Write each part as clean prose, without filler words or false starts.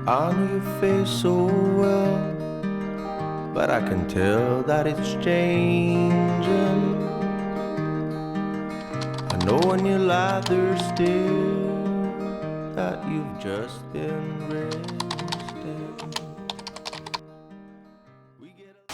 I know your face so well, but I can tell that it's changing. I know when you lie there still that you've just been resting. We get a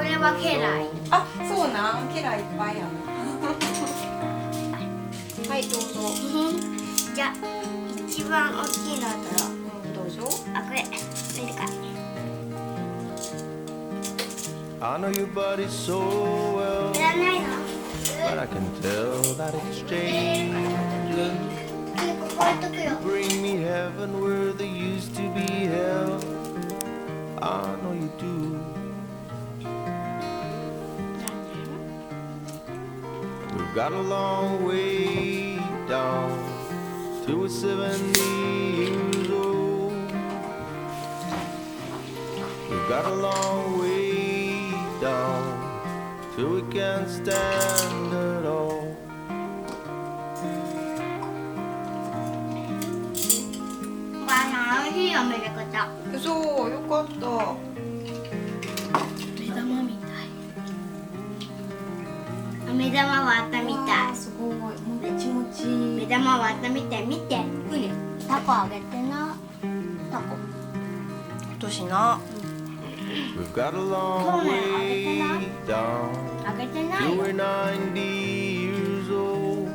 れは家来。あ、そうなん家来いっぱいやなはいどうぞじゃあ一番大きいのだろう。どうぞあ、これ見るか。 I know your body so well, いらないの？ but I can tell that it's changing. ここ置いとくよ。 Bring me heaven where there used to be hell. I know you do. We've got a long way down till we're 70 years old. We've got a long way down till we can't stand at all. お母さん、美味しいよ、めちゃくちゃ。そうよかった目玉みたい。目玉割ったみたい。すごいもちもち目玉割ったみたい。見て。タコあげてな。タコ。年な We've got a long way down あげてない till よ。 we're 90 years old.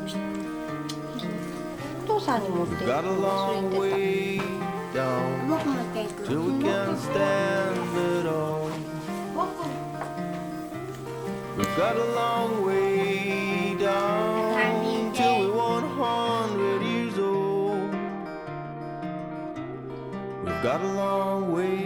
お父さんに持って We've got a long 忘れて way down 僕持っていく。 till we can't stand it all. 僕。 We've got a long way down till we're 100 years old. We've got a long way